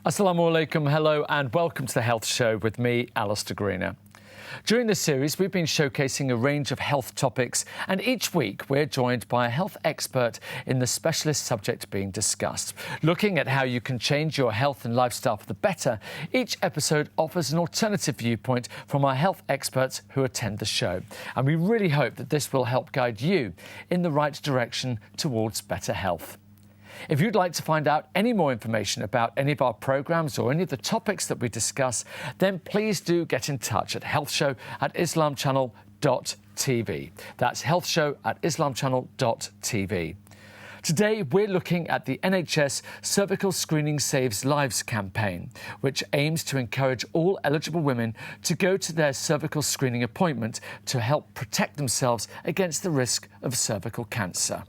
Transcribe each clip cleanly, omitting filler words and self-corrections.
Assalamu alaikum, hello and welcome to The Health Show with me, Alistair Greener. During this series, we've been showcasing a range of health topics, and each week we're joined by a health expert in the specialist subject being discussed. Looking at how you can change your health and lifestyle for the better, each episode offers an alternative viewpoint from our health experts who attend the show. And we really hope that this will help guide you in the right direction towards better health. If you'd like to find out any more information about any of our programmes or any of the topics that we discuss, then please do get in touch at healthshow@islamchannel.tv. That's healthshow@islamchannel.tv. Today, we're looking at the NHS Cervical Screening Saves Lives campaign, which aims to encourage all eligible women to go to their cervical screening appointment to help protect themselves against the risk of cervical cancer.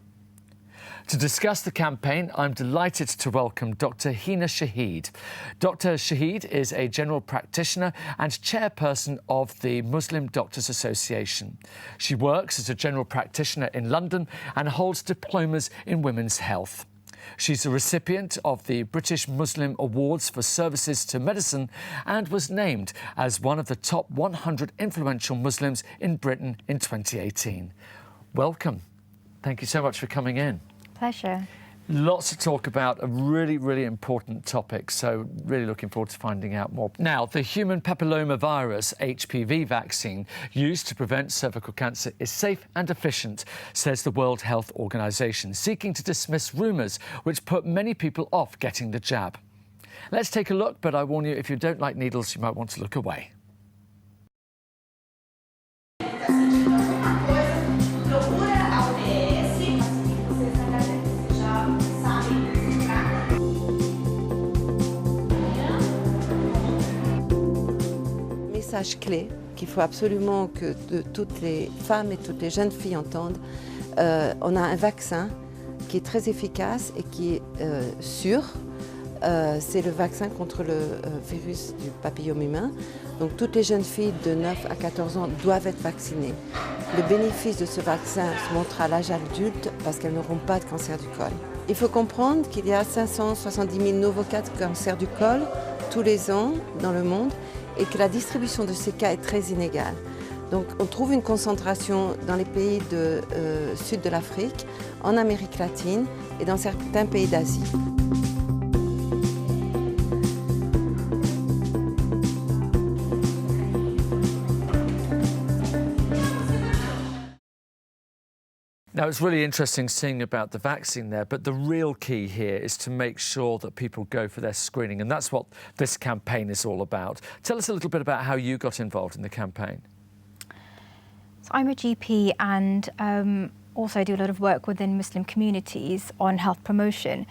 To discuss the campaign, I'm delighted to welcome Dr Hina Shahid. Dr Shahid is a general practitioner and chairperson of the Muslim Doctors Association. She works as a general practitioner in London and holds diplomas in women's health. She's a recipient of the British Muslim Awards for Services to Medicine and was named as one of the top 100 influential Muslims in Britain in 2018. Welcome. Thank you so much for coming in. Pleasure. Lots to talk about, a really important topic, so really looking forward to finding out more. Now, the human papillomavirus HPV vaccine used to prevent cervical cancer is safe and efficient, says the World Health Organization, seeking to dismiss rumours which put many people off getting the jab. Let's take a look, but I warn you, if you don't like needles, you might want to look away. Message clé qu'il faut absolument que toutes les femmes et toutes les jeunes filles entendent. On a un vaccin qui est très efficace et qui est sûr. C'est le vaccin contre le virus du papillome humain. Donc toutes les jeunes filles de 9 à 14 ans doivent être vaccinées. Le bénéfice de ce vaccin se montrera à l'âge adulte parce qu'elles n'auront pas de cancer du col. Il faut comprendre qu'il y a 570 000 nouveaux cas de cancer du col tous les ans dans le monde et que la distribution de ces cas est très inégale. Donc on trouve une concentration dans les pays du sud de l'Afrique, en Amérique latine et dans certains pays d'Asie. Now, it's really interesting seeing about the vaccine there, but the real key here is to make sure that people go for their screening, and that's what this campaign is all about. Tell us a little bit about how you got involved in the campaign. So I'm a GP and also do a lot of work within Muslim communities on health promotion.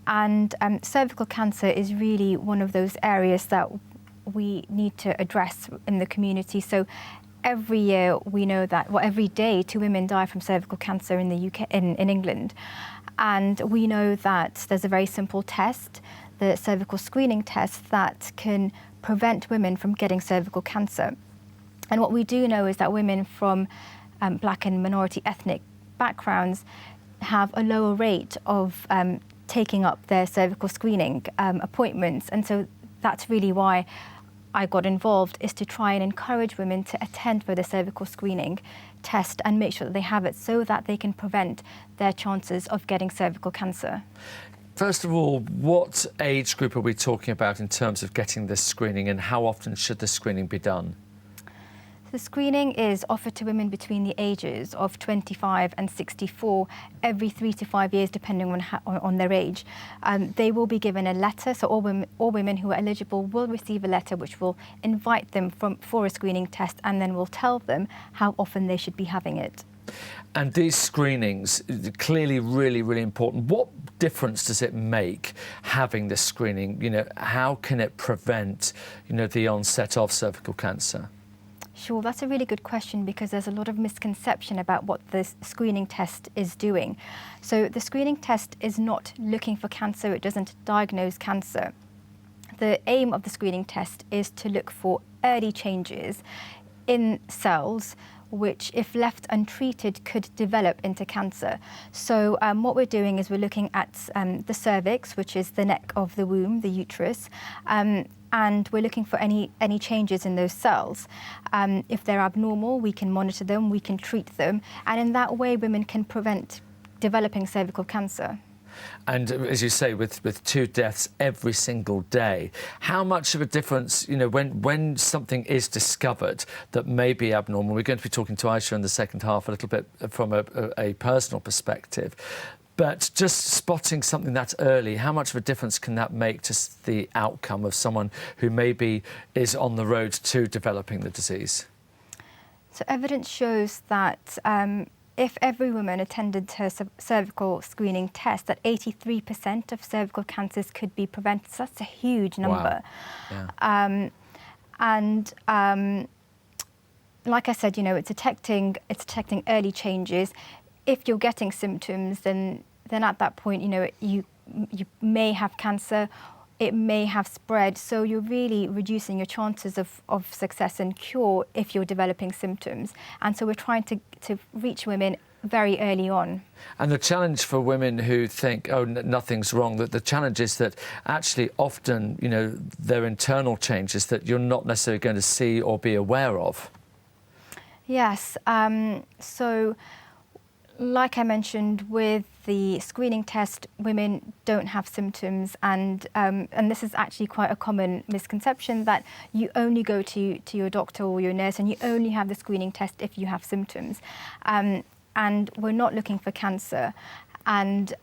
And cervical cancer is really one of those areas that we need to address in the community. So every year we know that, well, every day 2 women die from cervical cancer in the UK, in England. And we know that there's a very simple test, the cervical screening test, that can prevent women from getting cervical cancer. And what we do know is that women from black and minority ethnic backgrounds have a lower rate of taking up their cervical screening appointments. And so that's really why I got involved, is to try and encourage women to attend for the cervical screening test and make sure that they have it so that they can prevent their chances of getting cervical cancer. First of all, what age group are we talking about in terms of getting this screening, and how often should the screening be done? The screening is offered to women between the ages of 25 and 64 every 3 to 5 years, depending on their age. They will be given a letter, so all women who are eligible will receive a letter which will invite them for a screening test, and then will tell them how often they should be having it. And these screenings are clearly really important. What difference does it make having this screening? You know, how can it prevent, the onset of cervical cancer? Sure, that's a really good question, because there's a lot of misconception about what this screening test is doing. So the screening test is not looking for cancer, it doesn't diagnose cancer. The aim of the screening test is to look for early changes in cells which, if left untreated, could develop into cancer. So what we're doing is we're looking at the cervix, which is the neck of the womb, the uterus, and we're looking for any changes in those cells. If they're abnormal, we can monitor them, we can treat them, and in that way women can prevent developing cervical cancer. And as you say, with 2 deaths every single day, how much of a difference, you know, when something is discovered that may be abnormal? We're going to be talking to Isha in the second half a little bit from a personal perspective. But just spotting something that early, how much of a difference can that make to the outcome of someone who maybe is on the road to developing the disease? So evidence shows that if every woman attended her cervical screening test, that 83% of cervical cancers could be prevented. So that's a huge number. Wow. Yeah. Like I said, you know, it's detecting early changes. If you're getting symptoms, then at that point, you know, you may have cancer. It may have spread, so you're really reducing your chances of success and cure if you're developing symptoms. And so we're trying to reach women very early on. And the challenge for women who think, oh, nothing's wrong, that the challenge is that actually often, you know, there are internal changes that you're not necessarily going to see or be aware of. Yes. So, like I mentioned, with the screening test, women don't have symptoms, and this is actually quite a common misconception, that you only go to your doctor or your nurse and you only have the screening test if you have symptoms. And we're not looking for cancer, and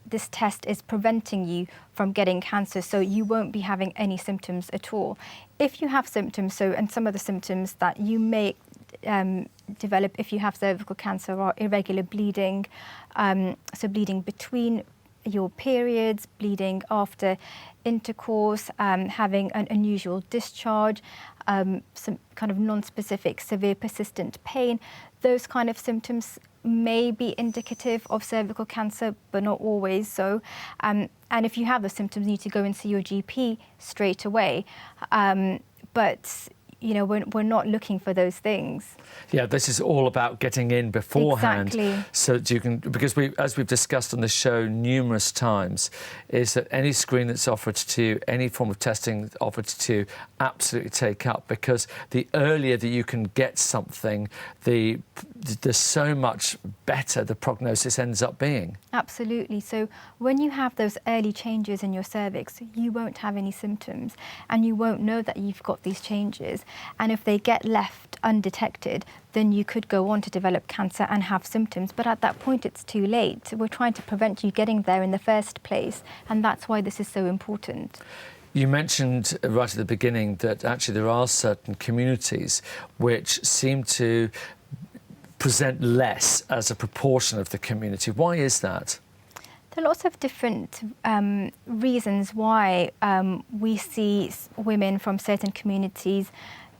this test is preventing you from getting cancer, so you won't be having any symptoms at all. If you have symptoms, and some of the symptoms that you may develop if you have cervical cancer are irregular bleeding, so bleeding between your periods, bleeding after intercourse, having an unusual discharge, some kind of non-specific severe persistent pain. Those kind of symptoms may be indicative of cervical cancer, but not always so. And if you have the symptoms, you need to go and see your GP straight away. But you know, we're not looking for those things. Yeah, this is all about getting in beforehand. Exactly. So you can, because as we've discussed on the show numerous times, is that any screen that's offered to you, any form of testing offered to you, absolutely take up, because the earlier that you can get something, the so much better the prognosis ends up being. Absolutely. So when you have those early changes in your cervix, you won't have any symptoms and you won't know that you've got these changes. And if they get left undetected, then you could go on to develop cancer and have symptoms. But at that point, it's too late. We're trying to prevent you getting there in the first place. And that's why this is so important. You mentioned right at the beginning that actually there are certain communities which seem to present less as a proportion of the community. Why is that? There are lots of different reasons why we see women from certain communities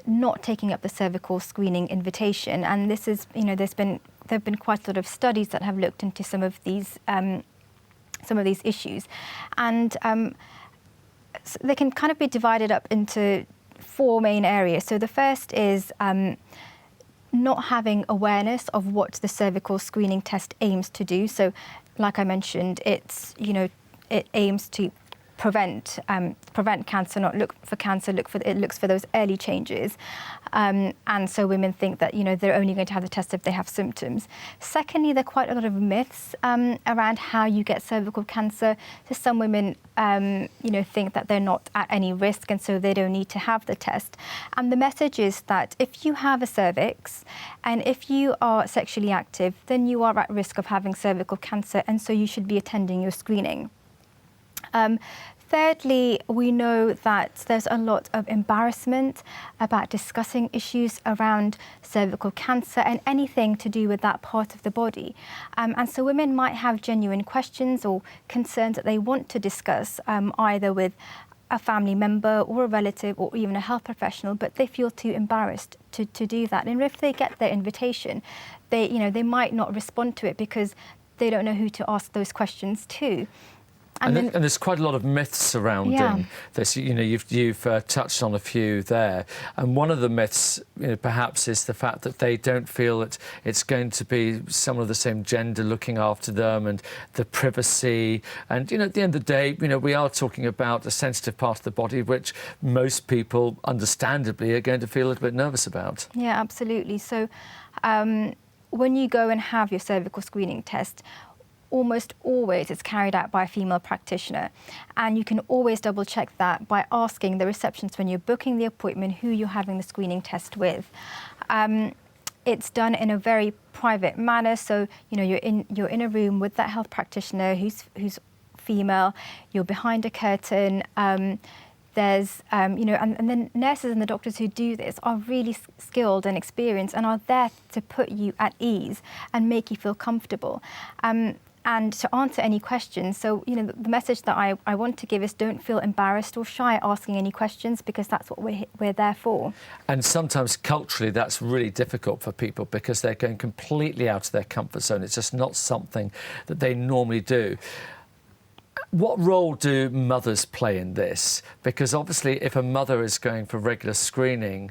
not taking up the cervical screening invitation, and this is, you know, there have been quite a lot of studies that have looked into some of these issues, and so they can kind of be divided up into 4 main areas. So the first is not having awareness of what the cervical screening test aims to do. So, like I mentioned, it's, you know, it aims to prevent cancer, not look for cancer. It looks for those early changes, and so women think that, you know, they're only going to have the test if they have symptoms. Secondly, there are quite a lot of myths around how you get cervical cancer. So some women, you know, think that they're not at any risk, and so they don't need to have the test. And the message is that if you have a cervix and if you are sexually active, then you are at risk of having cervical cancer, and so you should be attending your screening. Thirdly, we know that there's a lot of embarrassment about discussing issues around cervical cancer and anything to do with that part of the body. And so women might have genuine questions or concerns that they want to discuss, either with a family member or a relative or even a health professional, but they feel too embarrassed to do that. And if they get their invitation, they might not respond to it because they don't know who to ask those questions to. And there's quite a lot of myths surrounding this. You know, you've touched on a few there. And one of the myths, perhaps, is the fact that they don't feel that it's going to be someone of the same gender looking after them, and the privacy. And, at the end of the day, we are talking about a sensitive part of the body which most people, understandably, are going to feel a little bit nervous about. Yeah, absolutely. So when you go and have your cervical screening test, almost always it's carried out by a female practitioner, and you can always double check that by asking the receptionist when you're booking the appointment who you're having the screening test with. It's done in a very private manner, so you're in a room with that health practitioner who's female. You're behind a curtain. There's and the nurses and the doctors who do this are really skilled and experienced and are there to put you at ease and make you feel comfortable. And to answer any questions. So, the message that I want to give is don't feel embarrassed or shy asking any questions, because that's what we're there for. And sometimes culturally that's really difficult for people because they're going completely out of their comfort zone. It's just not something that they normally do. What role do mothers play in this? Because obviously if a mother is going for regular screening,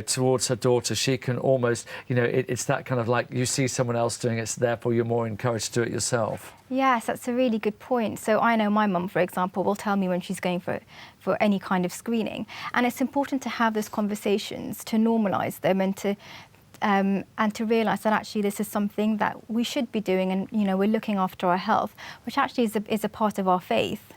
towards her daughter, she can almost, it's that kind of like you see someone else doing it, so therefore you're more encouraged to do it yourself. Yes, that's a really good point. So I know my mum, for example, will tell me when she's going for any kind of screening. And it's important to have those conversations, to normalise them, and to realise that actually this is something that we should be doing, and we're looking after our health, which actually is a part of our faith.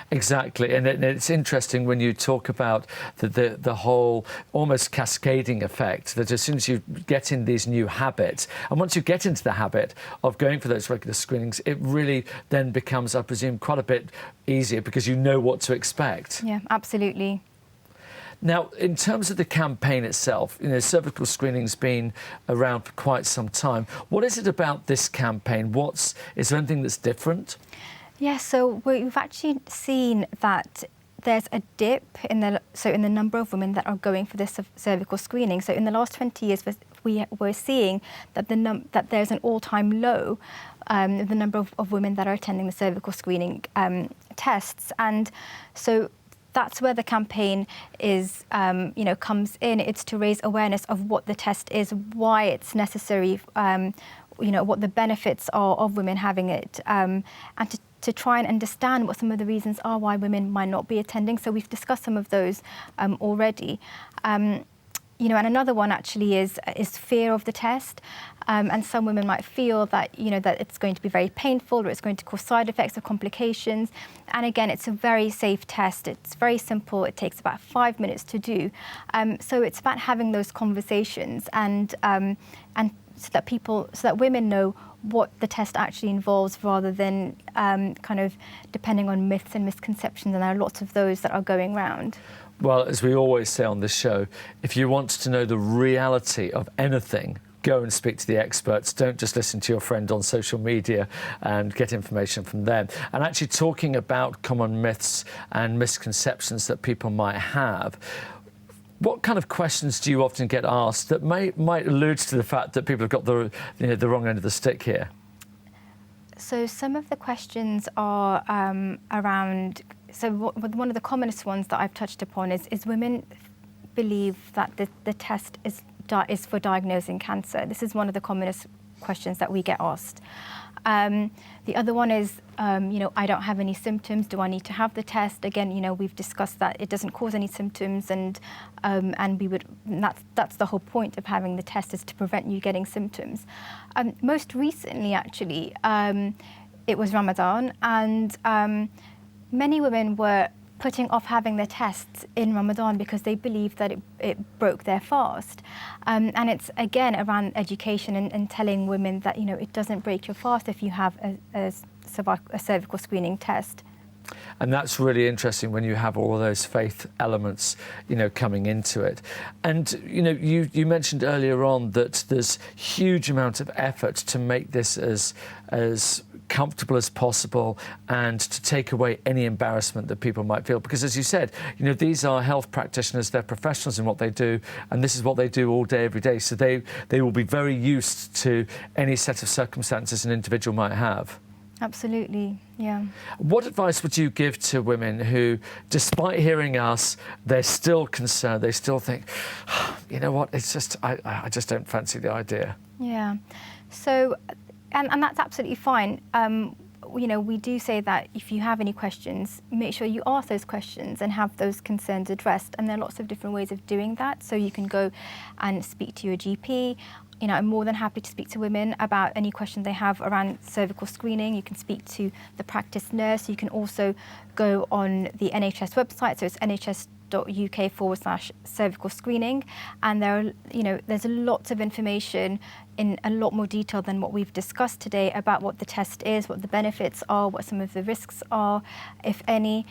Exactly, and it's interesting when you talk about the whole almost cascading effect, that as soon as you get in these new habits, and once you get into the habit of going for those regular screenings, it really then becomes, I presume, quite a bit easier because you know what to expect. Yeah, absolutely. Now, in terms of the campaign itself, cervical screening's been around for quite some time. What is it about this campaign? Is there anything that's different? Yeah, so we've actually seen that there's a dip in the number of women that are going for this cervical screening. So in the last 20 years, we're seeing that that there's an all-time low in the number of women that are attending the cervical screening tests, and so that's where the campaign is, comes in. It's to raise awareness of what the test is, why it's necessary, what the benefits are of women having it, and to try and understand what some of the reasons are why women might not be attending. So we've discussed some of those already. And another one actually is fear of the test. And some women might feel that, that it's going to be very painful, or it's going to cause side effects or complications. And again, it's a very safe test. It's very simple. It takes about 5 minutes to do. So it's about having those conversations and so that women know what the test actually involves, rather than kind of depending on myths and misconceptions. And there are lots of those that are going around. Well, as we always say on this show, if you want to know the reality of anything, go and speak to the experts. Don't just listen to your friend on social media and get information from them. And actually talking about common myths and misconceptions that people might have, what kind of questions do you often get asked that might allude to the fact that people have got the wrong end of the stick here? So some of the questions are around. So one of the commonest ones that I've touched upon is women believe that the test is for diagnosing cancer. This is one of the commonest questions that we get asked. The other one is, I don't have any symptoms. Do I need to have the test? Again, we've discussed that it doesn't cause any symptoms, and that's the whole point of having the test, is to prevent you getting symptoms. Most recently, actually, it was Ramadan, and many women were putting off having their tests in Ramadan because they believed that it broke their fast. And it's, again, around education and telling women that, it doesn't break your fast if you have a cervical screening test. And that's really interesting when you have all of those faith elements, coming into it. And, you mentioned earlier on that there's huge amount of effort to make this as comfortable as possible and to take away any embarrassment that people might feel. Because as you said, these are health practitioners, they're professionals in what they do, and this is what they do all day, every day. So they will be very used to any set of circumstances an individual might have. Absolutely, yeah. What advice would you give to women who, despite hearing us, they're still concerned, they still think, you know what, it's just, I just don't fancy the idea? Yeah, so, and that's absolutely fine. You know, we do say that if you have any questions, make sure you ask those questions and have those concerns addressed. And there are lots of different ways of doing that. So you can go and speak to your GP. You know, I'm more than happy to speak to women about any questions they have around cervical screening. You can speak to the practice nurse. You can also go on the NHS website. So it's nhs.uk/cervical screening. And there are, you know, there's lots of information in a lot more detail than what we've discussed today about what the test is, what the benefits are, what some of the risks are, if any,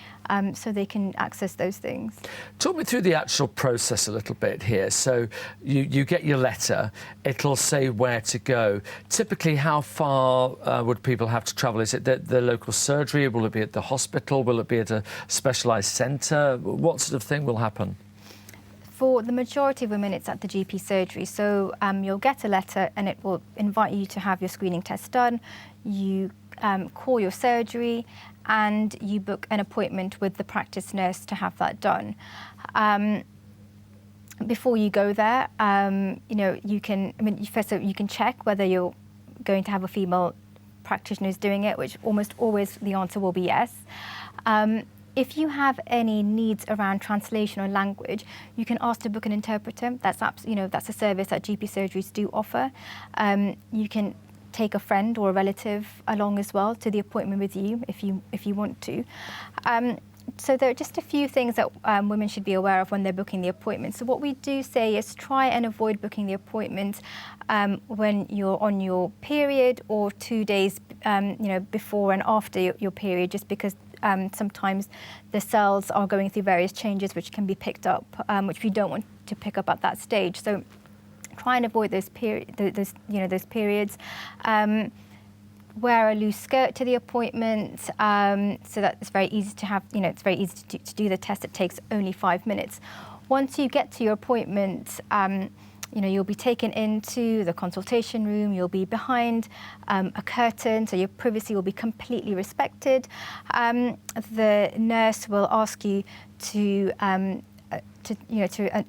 so they can access those things. Talk me through the actual process a little bit here. So you get your letter, it'll say where to go. Typically, how far would people have to travel? Is it the local surgery? Will it be at the hospital? Will it be at a specialised centre? What sort of thing will happen? For the majority of women, it's at the GP surgery. So you'll get a letter and it will invite you to have your screening test done. You call your surgery and you book an appointment with the practice nurse to have that done. Before you go there, you know, you can check whether you're going to have a female practitioner who's doing it, which almost always the answer will be yes. If you have any needs around translation or language, you can ask to book an interpreter. That's a service that GP surgeries do offer. You can take a friend or a relative along as well to the appointment with you if you want to. So there are just a few things that women should be aware of when they're booking the appointment. So what we do say is try and avoid booking the appointment when you're on your period or 2 days before and after your period, just because sometimes the cells are going through various changes which can be picked up, which we don't want to pick up at that stage. So try and avoid those periods. Wear a loose skirt to the appointment, so that it's very easy to have. It's very easy to do the test. It takes only 5 minutes. Once you get to your appointment, you'll be taken into the consultation room. You'll be behind a curtain, so your privacy will be completely respected. The nurse will ask you to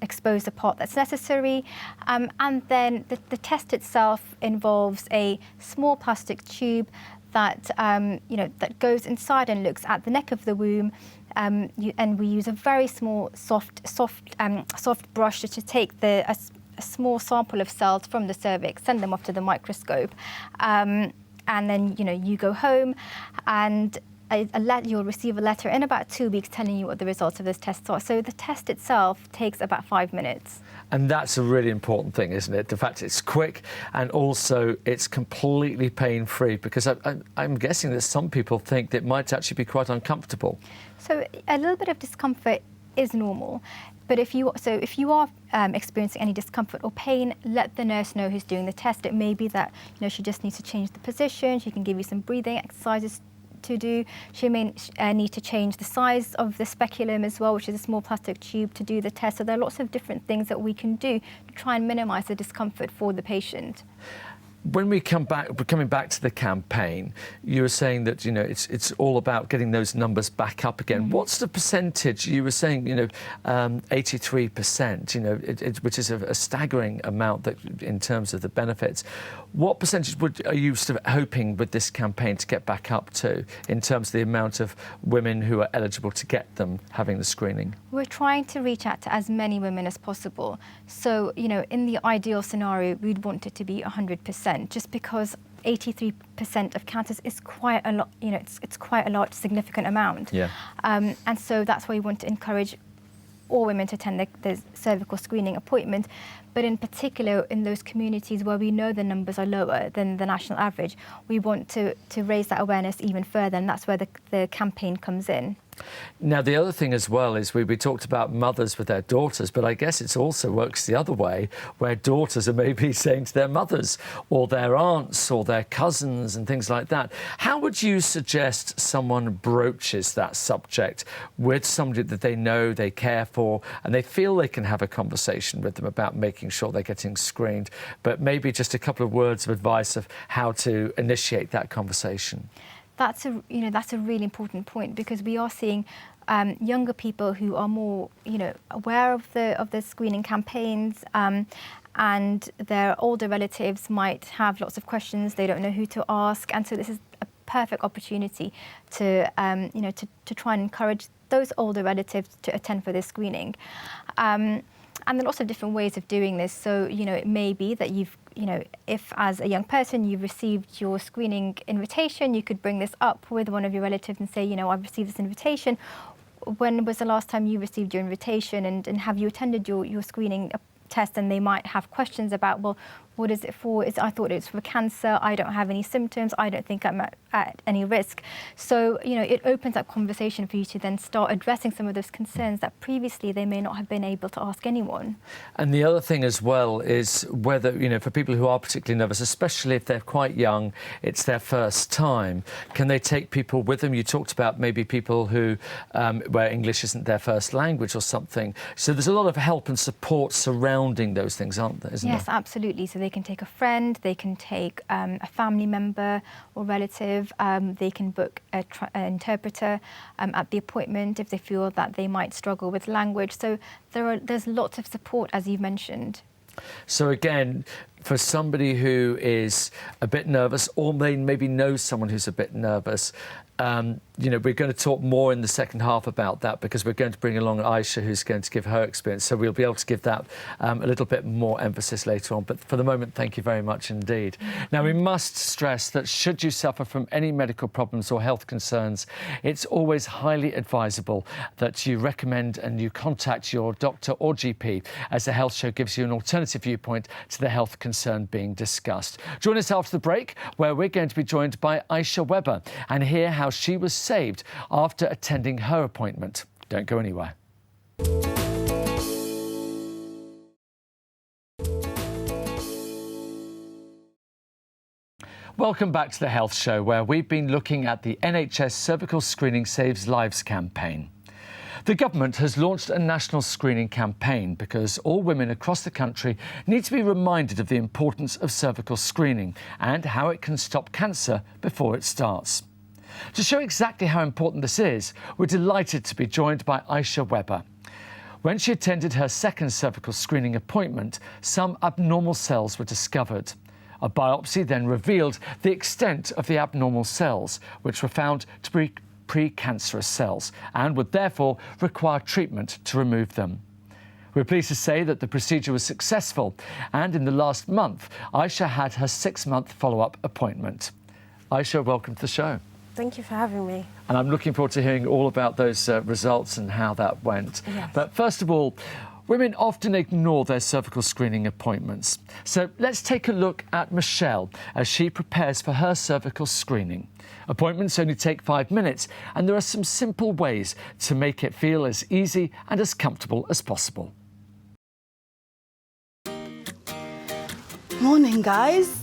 expose the part that's necessary, and then the test itself involves a small plastic tube that that goes inside and looks at the neck of the womb. And we use a very small, soft brush to take a small sample of cells from the cervix, send them off to the microscope, and then you go home, and you'll receive a letter in about 2 weeks telling you what the results of this test are. So the test itself takes about 5 minutes. And that's a really important thing, isn't it? The fact it's quick and also it's completely pain-free, because I'm guessing that some people think that it might actually be quite uncomfortable. So a little bit of discomfort is normal. But if you are experiencing any discomfort or pain, let the nurse know who's doing the test. It may be that she just needs to change the position. She can give you some breathing exercises to do. She may need to change the size of the speculum as well, which is a small plastic tube, to do the test. So there are lots of different things that we can do to try and minimise the discomfort for the patient. When we're coming back to the campaign, you were saying that it's all about getting those numbers back up again. Mm-hmm. What's the percentage? You were saying 83%, which is a staggering amount that in terms of the benefits. What percentage are you sort of hoping with this campaign to get back up to in terms of the amount of women who are eligible to get them having the screening? We're trying to reach out to as many women as possible. So in the ideal scenario, we'd want it to be 100%. Just because 83% of cancers is quite a lot, it's quite a large, significant amount. Yeah. And so that's why we want to encourage all women to attend the cervical screening appointment. But in particular, in those communities where we know the numbers are lower than the national average, we want to raise that awareness even further, and that's where the campaign comes in. Now, the other thing as well is we talked about mothers with their daughters, but I guess it also works the other way, where daughters are maybe saying to their mothers or their aunts or their cousins and things like that. How would you suggest someone broaches that subject with somebody that they know, they care for, and they feel they can have a conversation with them about making sure they're getting screened, but maybe just a couple of words of advice of how to initiate that conversation? That's a really important point, because we are seeing younger people who are more aware of the screening campaigns, and their older relatives might have lots of questions. They don't know who to ask, and so this is a perfect opportunity to to try and encourage those older relatives to attend for this screening. And there are lots of different ways of doing this. So, it may be that if as a young person you've received your screening invitation, you could bring this up with one of your relatives and say, I've received this invitation. When was the last time you received your invitation, and have you attended your screening test? And they might have questions about, well, what is it for? I thought it was for cancer. I don't have any symptoms. I don't think I'm at any risk. So, it opens up conversation for you to then start addressing some of those concerns that previously they may not have been able to ask anyone. And the other thing as well is whether, for people who are particularly nervous, especially if they're quite young, it's their first time, can they take people with them? You talked about maybe people who, where English isn't their first language or something. So there's a lot of help and support surrounding those things, aren't there? Yes, absolutely. So they can take a friend, they can take a family member or relative, they can book an interpreter at the appointment if they feel that they might struggle with language. So there's lots of support, as you've mentioned. So again, for somebody who is a bit nervous, or maybe knows someone who's a bit nervous, we're going to talk more in the second half about that, because we're going to bring along Isha, who's going to give her experience. So we'll be able to give that a little bit more emphasis later on. But for the moment, thank you very much indeed. Now, we must stress that should you suffer from any medical problems or health concerns, it's always highly advisable that you recommend and you contact your doctor or GP, as the Health Show gives you an alternative viewpoint to the health concern being discussed. Join us after the break, where we're going to be joined by Isha Webber and hear how she was saved after attending her appointment. Don't go anywhere. Welcome back to the Health Show, where we've been looking at the NHS Cervical Screening Saves Lives campaign. The government has launched a national screening campaign because all women across the country need to be reminded of the importance of cervical screening and how it can stop cancer before it starts. To show exactly how important this is, we're delighted to be joined by Isha Webber. When she attended her second cervical screening appointment, some abnormal cells were discovered. A biopsy then revealed the extent of the abnormal cells, which were found to be precancerous cells and would therefore require treatment to remove them. We're pleased to say that the procedure was successful, and in the last month, Isha had her 6-month follow-up appointment. Isha, welcome to the show. Thank you for having me. And I'm looking forward to hearing all about those results and how that went. Yes. But first of all, women often ignore their cervical screening appointments. So let's take a look at Michelle as she prepares for her cervical screening. Appointments only take 5 minutes, and there are some simple ways to make it feel as easy and as comfortable as possible. Morning, guys.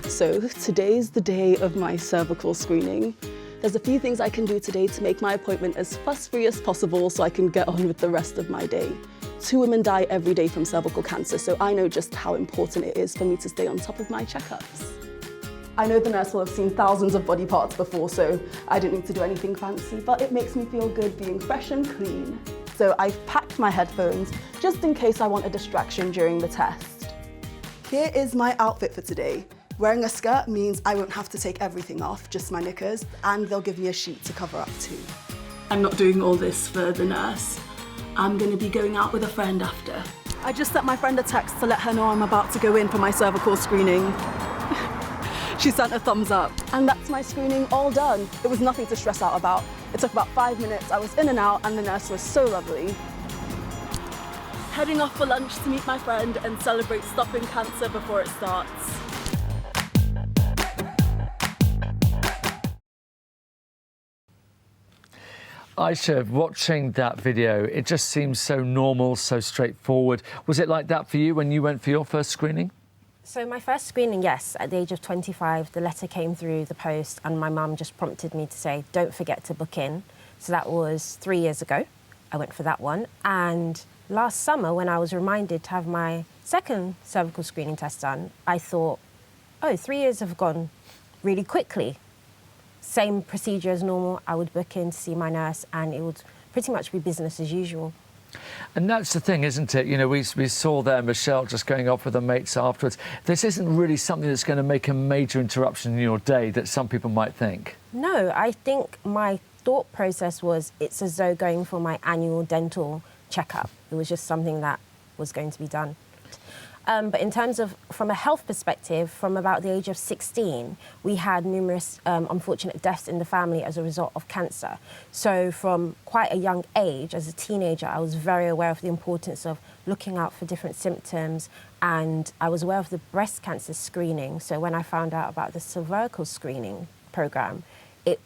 So today's the day of my cervical screening. There's a few things I can do today to make my appointment as fuss-free as possible so I can get on with the rest of my day. 2 women die every day from cervical cancer, so I know just how important it is for me to stay on top of my checkups. I know the nurse will have seen thousands of body parts before, so I didn't need to do anything fancy, but it makes me feel good being fresh and clean. So I've packed my headphones just in case I want a distraction during the test. Here is my outfit for today. Wearing a skirt means I won't have to take everything off, just my knickers, and they'll give me a sheet to cover up too. I'm not doing all this for the nurse. I'm going to be going out with a friend after. I just sent my friend a text to let her know I'm about to go in for my cervical screening. She sent a thumbs up. And that's my screening all done. It was nothing to stress out about. It took about 5 minutes. I was in and out, and the nurse was so lovely. Heading off for lunch to meet my friend and celebrate stopping cancer before it starts. Isha, watching that video, it just seems so normal, so straightforward. Was it like that for you when you went for your first screening? So my first screening, yes, at the age of 25, the letter came through the post and my mum just prompted me to say, don't forget to book in. So that was 3 years ago. I went for that one. And last summer, when I was reminded to have my second cervical screening test done, I thought, oh, 3 years have gone really quickly. same procedure as normal. I would book in to see my nurse, and it would pretty much be business as usual. And that's the thing, isn't it? You know, we saw there Michelle just going off with her mates afterwards. This isn't really something that's going to make a major interruption in your day that some people might think. No, I think my thought process was it's as though going for my annual dental checkup. It was just something that was going to be done. But in terms of, from a health perspective, from about the age of 16, we had numerous unfortunate deaths in the family as a result of cancer. So from quite a young age, as a teenager, I was very aware of the importance of looking out for different symptoms, and I was aware of the breast cancer screening. So when I found out about the cervical screening program, it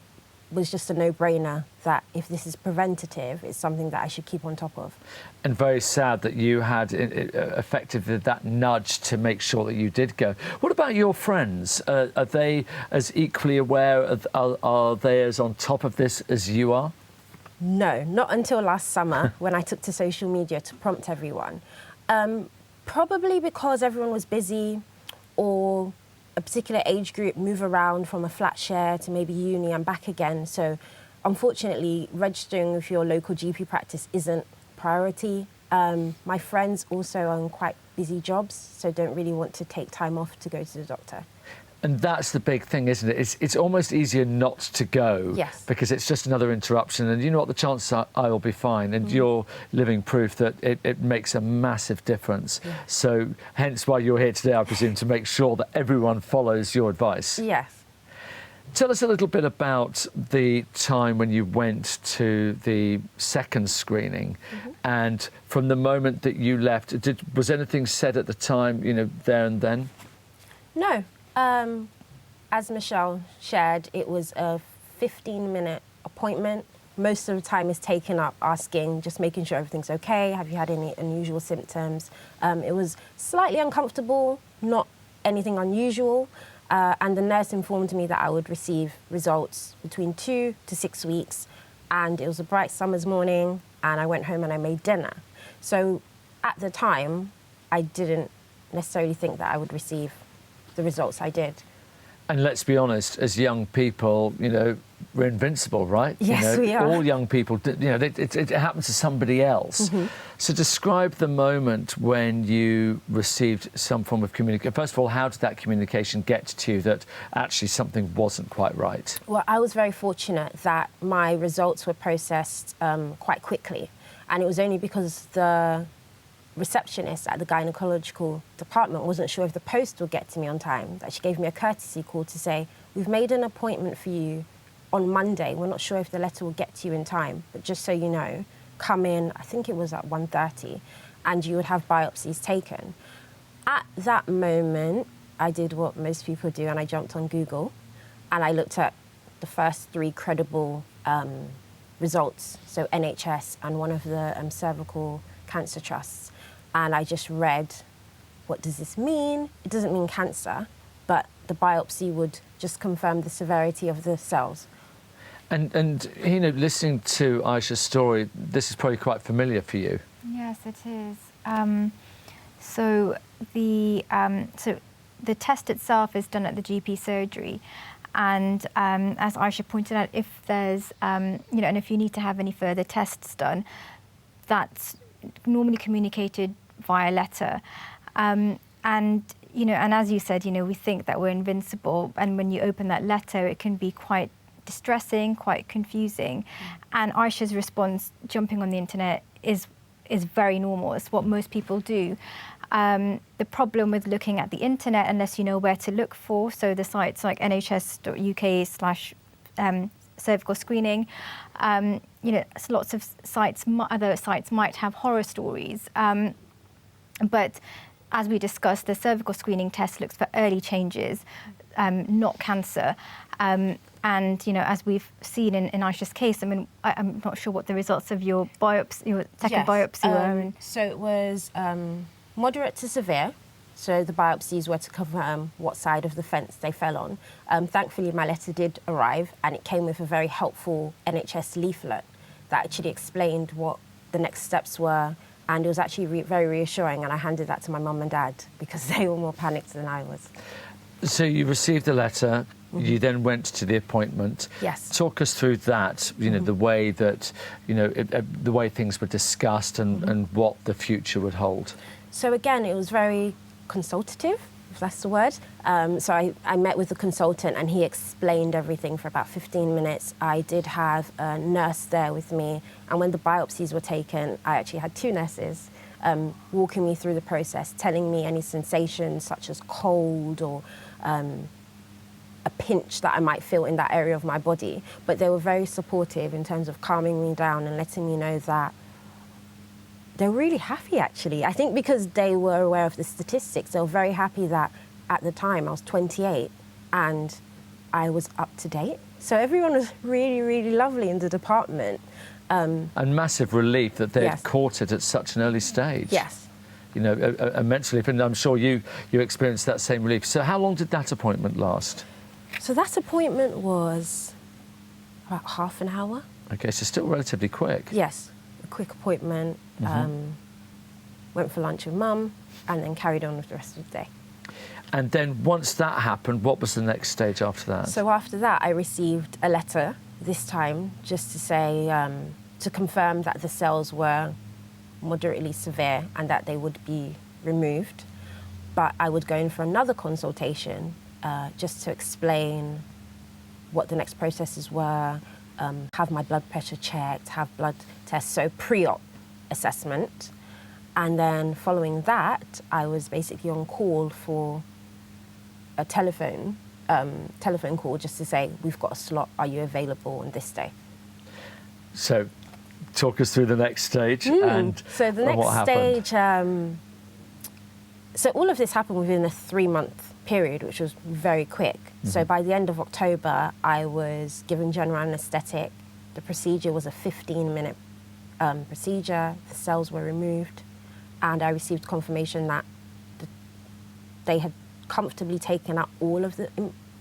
was just a no-brainer that if this is preventative, it's something that I should keep on top of. And very sad that you had effectively that nudge to make sure that you did go. What about your friends? Are they as equally aware? Are they as on top of this as you are? No, not until last summer when I took to social media to prompt everyone. Probably because everyone was busy, or a particular age group move around from a flat share to maybe uni and back again. So unfortunately, registering with your local GP practice isn't priority. My friends also are on quite busy jobs, so don't really want to take time off to go to the doctor. And that's the big thing, isn't it? It's almost easier not to go. Yes. Because it's just another interruption, and you know what, the chances are I will be fine, and you're living proof that it makes a massive difference. Yes. So hence why you're here today, I presume, to make sure that everyone follows your advice. Yes. Tell us a little bit about the time when you went to the second screening, and from the moment that you left, was anything said at the time, you know, there and then? No. As Michelle shared, it was a 15-minute appointment. Most of the time is taken up asking, just making sure everything's okay. Have you had any unusual symptoms? It was slightly uncomfortable, not anything unusual. And the nurse informed me that I would receive results between 2 to 6 weeks. And it was a bright summer's morning, and I went home and I made dinner. So at the time, I didn't necessarily think that I would receive the results I did. And let's be honest, as young people, you know, we're invincible, right? Yes, you know, we are. All young people, you know, it happens to somebody else. So describe the moment when you received some form of communication. First of all, how did that communication get to you that actually something wasn't quite right? Well, I was very fortunate that my results were processed quite quickly. And it was only because the receptionist at the gynecological department wasn't sure if the post would get to me on time, that she gave me a courtesy call to say, we've made an appointment for you on Monday. We're not sure if the letter will get to you in time, but just so you know, come in, I think it was at 1:30, and you would have biopsies taken. At that moment, I did what most people do, and I jumped on Google, and I looked at the first 3 credible results, so NHS and one of the cervical cancer trusts. And I just read, what does this mean? It doesn't mean cancer, but the biopsy would just confirm the severity of the cells. And you know, listening to Aisha's story, this is probably quite familiar for you. Yes, it is. So the test itself is done at the GP surgery, and as Aisha pointed out, if there's and if you need to have any further tests done, that's normally communicated via letter, and as you said, we think that we're invincible, and when you open that letter, it can be quite distressing, quite confusing. And Aisha's response, jumping on the internet, is very normal. It's what most people do. The problem with looking at the internet, unless you know where to look for, so the sites like nhs.uk/cervical screening, lots of other sites might have horror stories. But as we discussed, the cervical screening test looks for early changes, not cancer. And as we've seen in Aisha's case, I'm not sure what the results of your biopsy, your second biopsy were. So it was moderate to severe. So the biopsies were to confirm what side of the fence they fell on. Thankfully, my letter did arrive, and it came with a very helpful NHS leaflet that actually explained what the next steps were. And it was actually very reassuring, and I handed that to my mum and dad because they were more panicked than I was. So you received the letter. You then went to the appointment. Yes. Talk us through that, the way that, the way things were discussed and what the future would hold. So again, it was very consultative, if that's the word. So I met with the consultant and he explained everything for about 15 minutes. I did have a nurse there with me, and when the biopsies were taken, I actually had 2 nurses walking me through the process, telling me any sensations such as cold or a pinch that I might feel in that area of my body. But they were very supportive in terms of calming me down and letting me know that they were really happy, actually. I think because they were aware of the statistics, they were very happy that at the time I was 28 and I was up to date. So everyone was really, really lovely in the department. And massive relief that they had Yes. caught it at such an early stage. Yes. Immense relief, and I'm sure you experienced that same relief. So how long did that appointment last? So that appointment was about half an hour. Okay, so still relatively quick. Yes, a quick appointment. Went for lunch with Mum and then carried on with the rest of the day. And then once that happened, what was the next stage after that? So after that, I received a letter, this time just to say, to confirm that the cells were moderately severe and that they would be removed. But I would go in for another consultation just to explain what the next processes were, have my blood pressure checked, have blood tests, so pre-op assessment. And then following that, I was basically on call for a telephone call just to say, we've got a slot, are you available on this day? So talk us through the next stage and So the what next happened. stage, so all of this happened within a 3-month period, which was very quick. So by the end of October, I was given general anaesthetic. The procedure was a 15-minute procedure. The cells were removed, and I received confirmation that they had comfortably taken out all of the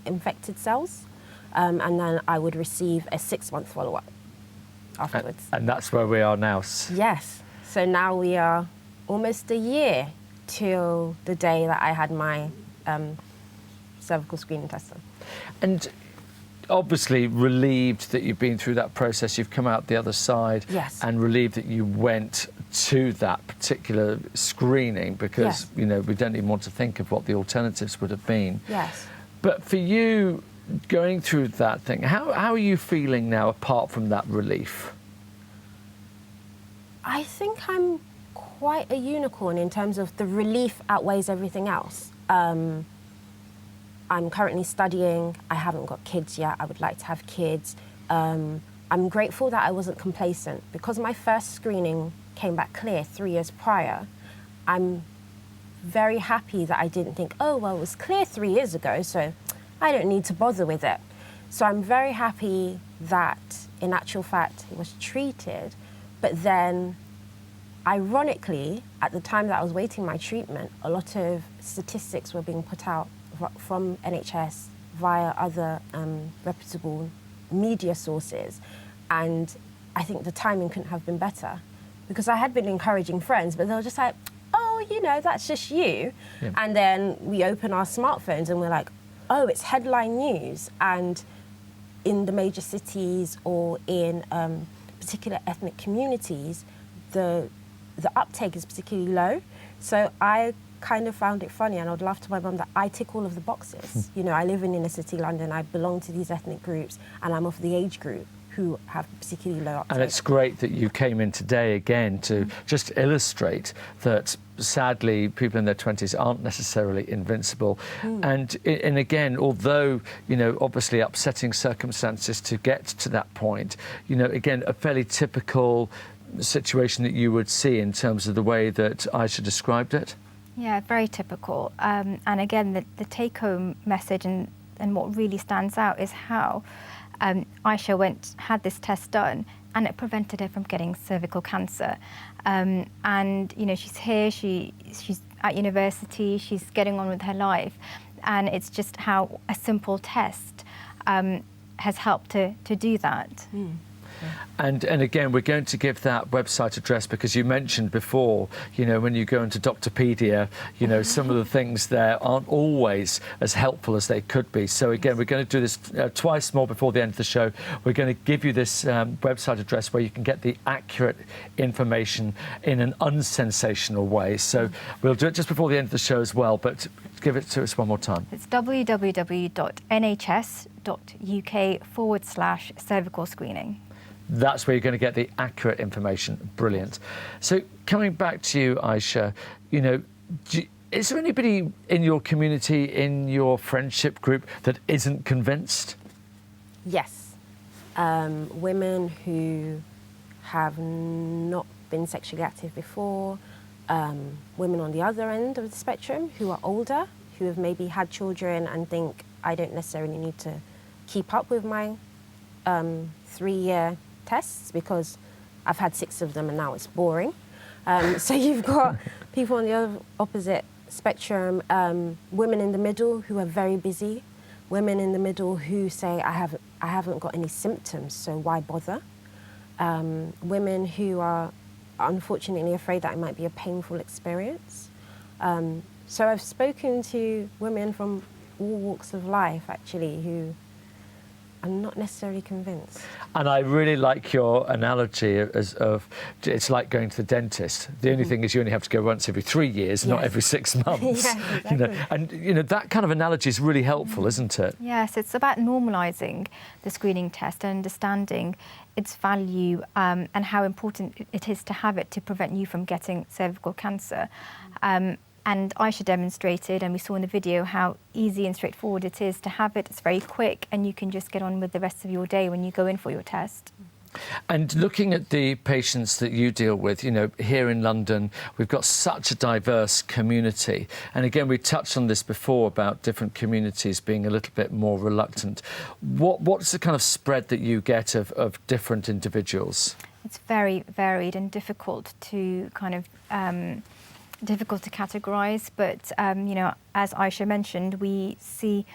infected cells, and then I would receive a 6-month follow-up afterwards. And that's where we are now. Yes. So now we are almost a year till the day that I had my cervical screening test done. And obviously relieved that you've been through that process, you've come out the other side. Yes. And relieved that you went to that particular screening because, Yes. We don't even want to think of what the alternatives would have been. Yes. But for you, going through that thing, how are you feeling now apart from that relief? I think I'm quite a unicorn in terms of the relief outweighs everything else. I'm currently studying. I haven't got kids yet. I would like to have kids. I'm grateful that I wasn't complacent. Because my first screening came back clear 3 years prior, I'm very happy that I didn't think, oh, well, it was clear 3 years ago, so I don't need to bother with it. So I'm very happy that, in actual fact, it was treated. But then, ironically, at the time that I was waiting my treatment, a lot of statistics were being put out from NHS via other reputable media sources. And I think the timing couldn't have been better. Because I had been encouraging friends, but they were just like, oh, that's just you. Yeah. And then we open our smartphones and we're like, oh, it's headline news. And in the major cities or in particular ethnic communities, the uptake is particularly low. So I kind of found it funny, and I'd laugh to my mum that I tick all of the boxes. I live in inner city London, I belong to these ethnic groups, and I'm of the age group who have particularly low uptake. And it's great that you came in today again to just illustrate that, sadly, people in their 20s aren't necessarily invincible. And again, although, obviously upsetting circumstances to get to that point, again, a fairly typical situation that you would see in terms of the way that Isha described it. Yeah, very typical. And again, the take-home message and what really stands out is how Isha had this test done, and it prevented her from getting cervical cancer. And she's here, she's at university, she's getting on with her life, and it's just how a simple test has helped to do that. And again, we're going to give that website address because you mentioned before, you know, when you go into Doctorpedia, you know, some of the things there aren't always as helpful as they could be. So again, we're going to do this twice more before the end of the show. We're going to give you this website address where you can get the accurate information in an unsensational way. So we'll do it just before the end of the show as well, but give it to us one more time. It's www.nhs.uk/cervical screening. That's where you're going to get the accurate information. Brilliant. So coming back to you, Isha, you know, is there anybody in your community, in your friendship group, that isn't convinced? Yes. Women who have not been sexually active before, women on the other end of the spectrum who are older, who have maybe had children and think, I don't necessarily need to keep up with my 3-year tests because I've had 6 of them and now it's boring. So you've got people on the other opposite spectrum, women in the middle who are very busy, women in the middle who say, I haven't got any symptoms, so why bother? Women who are unfortunately afraid that it might be a painful experience. So I've spoken to women from all walks of life, actually, who I'm not necessarily convinced. And I really like your analogy of it's like going to the dentist. The only thing is you only have to go once every 3 years, not every 6 months. Yes, exactly. You know, and you know that kind of analogy is really helpful, isn't it? Yes, it's about normalising the screening test and understanding its value and how important it is to have it to prevent you from getting cervical cancer. And Isha demonstrated, and we saw in the video, how easy and straightforward it is to have it. It's very quick, and you can just get on with the rest of your day when you go in for your test. And looking at the patients that you deal with, you know, here in London, we've got such a diverse community. And again, we touched on this before about different communities being a little bit more reluctant. What's the kind of spread that you get of different individuals? It's very varied and difficult to kind of difficult to categorise, but you know, as Isha mentioned, we see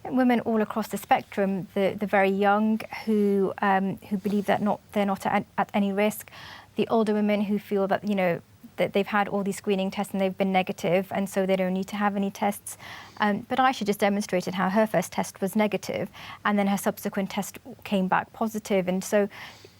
women all across the spectrum, the very young who believe that they're not at any risk, the older women who feel that, you know, that they've had all these screening tests and they've been negative and so they don't need to have any tests. But Isha just demonstrated how her first test was negative and then her subsequent test came back positive. And so,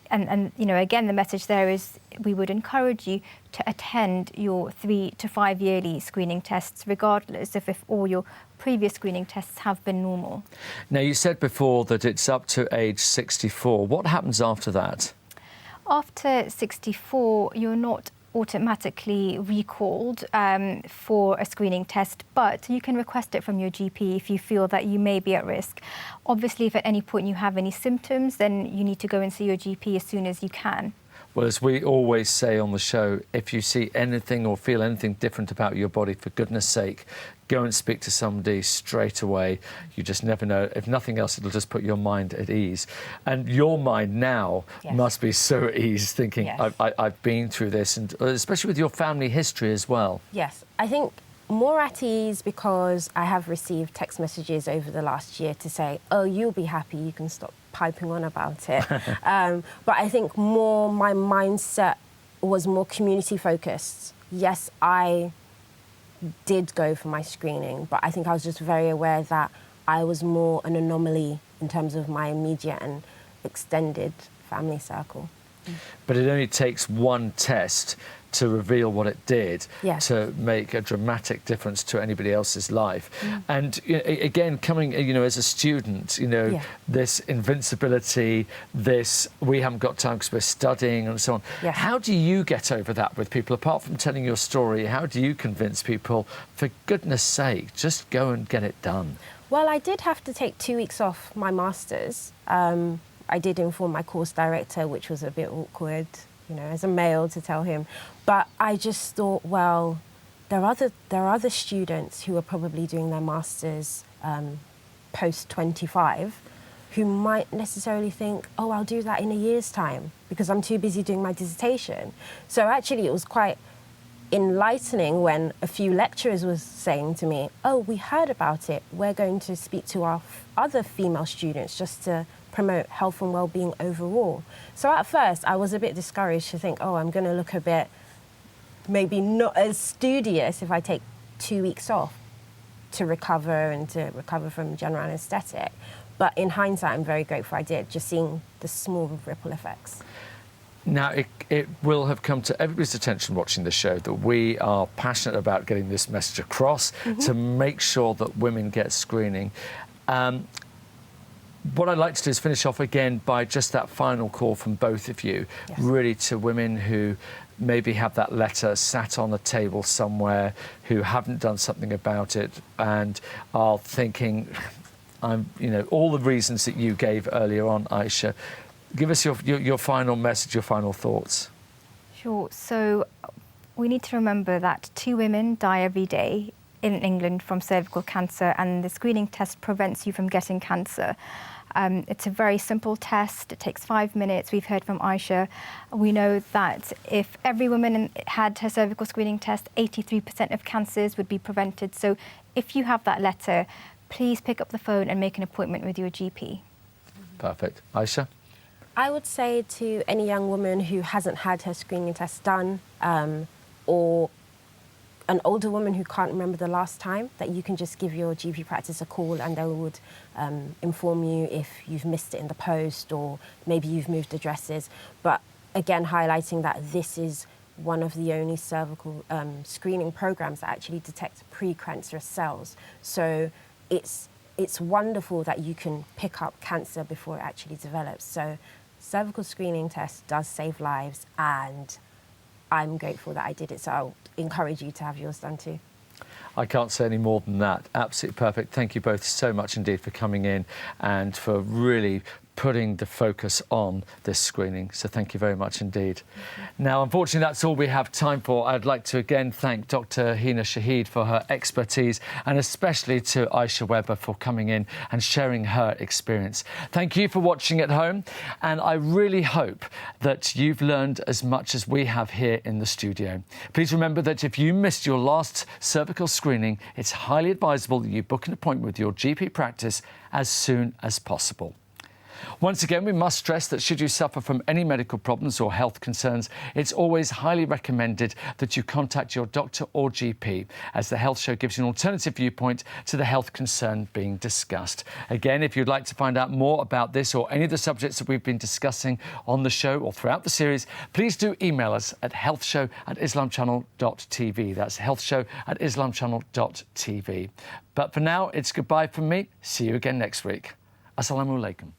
and you know, again, the message there is we would encourage you to attend your 3 to 5 yearly screening tests, regardless of if all your previous screening tests have been normal. Now, you said before that it's up to age 64. What happens after that? After 64, you're not automatically recalled for a screening test, but you can request it from your GP if you feel that you may be at risk. Obviously, if at any point you have any symptoms, then you need to go and see your GP as soon as you can. Well, as we always say on the show, if you see anything or feel anything different about your body, for goodness sake, go and speak to somebody straight away. You just never know. If nothing else, it'll just put your mind at ease. And your mind now must be so at ease, thinking, I've been through this, and especially with your family history as well. Yes, I think more at ease because I have received text messages over the last year to say, oh, you'll be happy, you can stop piping on about it. But I think more my mindset was more community focused. Yes, I did go for my screening, but I think I was just very aware that I was more an anomaly in terms of my immediate and extended family circle. But it only takes one test to reveal what it did to make a dramatic difference to anybody else's life. And you know, again, coming, you know, as a student, you know, this invincibility, this we haven't got time because we're studying and so on. How do you get over that with people? Apart from telling your story, how do you convince people, for goodness sake, just go and get it done? Well, I did have to take 2 weeks off my master's. I did inform my course director, which was a bit awkward, you know, as a male to tell him. But I just thought, well, there are other students who are probably doing their masters post 25 who might necessarily think, oh, I'll do that in a year's time because I'm too busy doing my dissertation. So actually it enlightening when a few lecturers was saying to me, oh, we heard about it, we're going to speak to our other female students just to promote health and well-being overall. So at first I was a bit discouraged to think, oh, I'm going to look a bit maybe not as studious if I take 2 weeks off to recover from general anaesthetic. But in hindsight, I'm very grateful I did, just seeing the small ripple effects. Now, it will have come to everybody's attention watching the show that we are passionate about getting this message across to make sure that women get screening. What I'd like to do is finish off again by just that final call from both of you, really to women who maybe have that letter sat on a table somewhere, who haven't done something about it and are thinking, all the reasons that you gave earlier on, Isha. Give us your final message, your final thoughts. Sure. So we need to remember that 2 women die every day in England from cervical cancer, and the screening test prevents you from getting cancer. It's a very simple test. It takes 5 minutes. We've heard from Isha. We know that if every woman had her cervical screening test, 83% of cancers would be prevented. So if you have that letter, please pick up the phone and make an appointment with your GP. Perfect. Isha? I would say to any young woman who hasn't had her screening test done, or an older woman who can't remember the last time, that you can just give your GP practice a call and they would inform you if you've missed it in the post or maybe you've moved addresses. But again, highlighting that this is one of the only cervical screening programs that actually detect precancerous cells. So it's wonderful that you can pick up cancer before it actually develops. So cervical screening test does save lives, and I'm grateful that I did it. So I'll encourage you to have yours done too. I can't say any more than that. Absolutely perfect. Thank you both so much indeed for coming in and for really putting the focus on this screening. So thank you very much indeed. Now, unfortunately, that's all we have time for. I'd like to again thank Dr Hina Shahid for her expertise, and especially to Isha Webber for coming in and sharing her experience. Thank you for watching at home, and I really hope that you've learned as much as we have here in the studio. Please remember that if you missed your last cervical screening, it's highly advisable that you book an appointment with your GP practice as soon as possible. Once again, we must stress that should you suffer from any medical problems or health concerns, it's always highly recommended that you contact your doctor or GP, as the Health Show gives you an alternative viewpoint to the health concern being discussed. Again, if you'd like to find out more about this or any of the subjects that we've been discussing on the show or throughout the series, please do email us at healthshow@islamchannel.tv. That's healthshow@islamchannel.tv. But for now, it's goodbye from me. See you again next week. Assalamu alaikum.